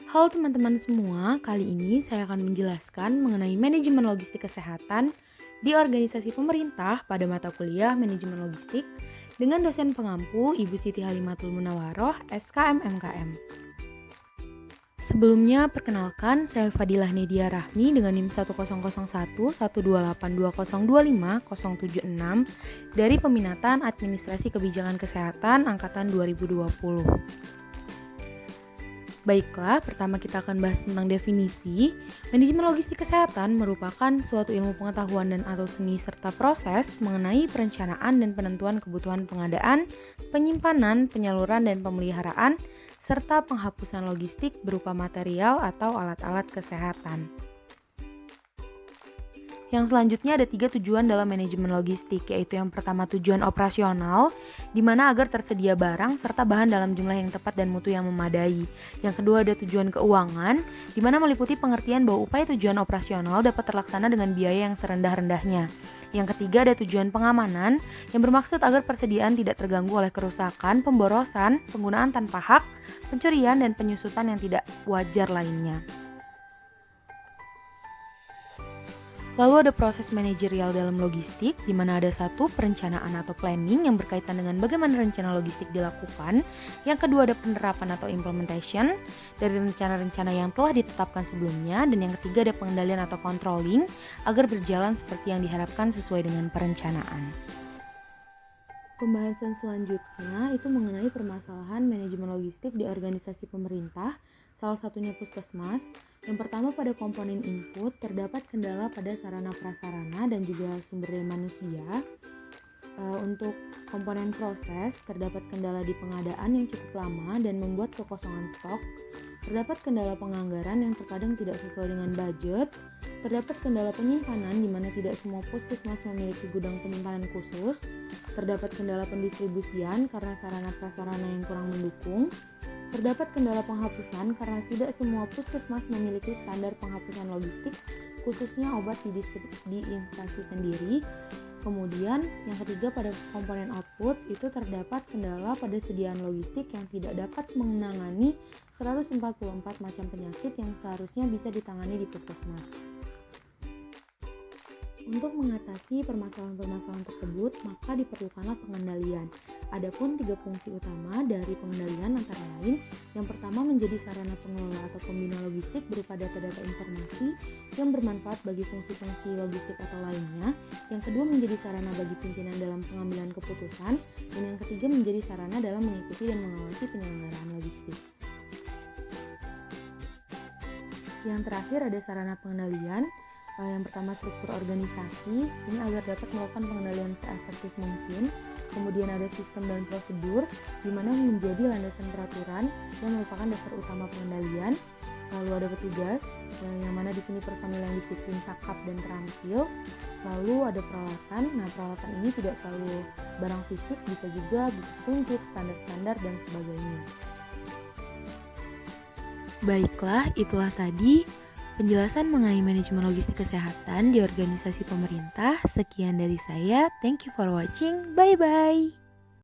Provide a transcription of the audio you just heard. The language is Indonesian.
Halo teman-teman semua, kali ini saya akan menjelaskan mengenai manajemen logistik kesehatan di organisasi pemerintah pada mata kuliah manajemen logistik dengan dosen pengampu Ibu Siti Halimatul Munawaroh, SKM MKM. Sebelumnya, perkenalkan saya Fadilah Nedia Rahmi dengan NIM 100112820250076 dari Peminatan Administrasi Kebijakan Kesehatan Angkatan 2020. Baiklah, pertama kita akan bahas tentang definisi. Manajemen logistik kesehatan merupakan suatu ilmu pengetahuan dan atau seni serta proses mengenai perencanaan dan penentuan kebutuhan pengadaan, penyimpanan, penyaluran dan pemeliharaan, serta penghapusan logistik berupa material atau alat-alat kesehatan. Yang selanjutnya ada 3 tujuan dalam manajemen logistik, yaitu yang pertama tujuan operasional, di mana agar tersedia barang serta bahan dalam jumlah yang tepat dan mutu yang memadai. Yang kedua ada tujuan keuangan, di mana meliputi pengertian bahwa upaya tujuan operasional dapat terlaksana dengan biaya yang serendah-rendahnya. Yang ketiga ada tujuan pengamanan, yang bermaksud agar persediaan tidak terganggu oleh kerusakan, pemborosan, penggunaan tanpa hak, pencurian, dan penyusutan yang tidak wajar lainnya. Lalu ada proses manajerial dalam logistik, di mana ada satu perencanaan atau planning yang berkaitan dengan bagaimana rencana logistik dilakukan. Yang kedua ada penerapan atau implementation dari rencana-rencana yang telah ditetapkan sebelumnya. Dan yang ketiga ada pengendalian atau controlling agar berjalan seperti yang diharapkan sesuai dengan perencanaan. Pembahasan selanjutnya itu mengenai permasalahan manajemen logistik di organisasi pemerintah, salah satunya puskesmas. Yang pertama pada komponen input terdapat kendala pada sarana prasarana dan juga sumber daya manusia. Untuk komponen proses terdapat kendala di pengadaan yang cukup lama dan membuat kekosongan stok. Terdapat kendala penganggaran yang terkadang tidak sesuai dengan budget. Terdapat kendala penyimpanan di mana tidak semua puskesmas memiliki gudang penyimpanan khusus. Terdapat kendala pendistribusian karena sarana prasarana yang kurang mendukung. Terdapat kendala penghapusan karena tidak semua puskesmas memiliki standar penghapusan logistik, khususnya obat di instansi sendiri. Kemudian yang ketiga pada komponen output itu terdapat kendala pada sediaan logistik yang tidak dapat menangani 144 macam penyakit yang seharusnya bisa ditangani di puskesmas. Untuk mengatasi permasalahan-permasalahan tersebut, maka diperlukanlah pengendalian. Adapun 3 fungsi utama dari pengendalian antara lain, yang pertama menjadi sarana pengelola atau pembina logistik berupa data-data informasi yang bermanfaat bagi fungsi-fungsi logistik atau lainnya. Yang kedua menjadi sarana bagi pimpinan dalam pengambilan keputusan, dan yang ketiga menjadi sarana dalam mengikuti dan mengawasi penyelenggaraan logistik. Yang terakhir ada sarana pengendalian. Yang pertama struktur organisasi, ini agar dapat melakukan pengendalian seefektif mungkin. Kemudian ada sistem dan prosedur, di mana menjadi landasan peraturan yang merupakan dasar utama pengendalian. Lalu ada petugas, yang mana di sini personil yang disiplin, cakap dan terampil. Lalu ada peralatan. Nah, peralatan ini tidak selalu barang fisik, bisa juga buku petunjuk, standar-standar dan sebagainya. Baiklah, itulah tadi penjelasan mengenai manajemen logistik kesehatan di organisasi pemerintah. Sekian dari saya. Thank you for watching. Bye-bye.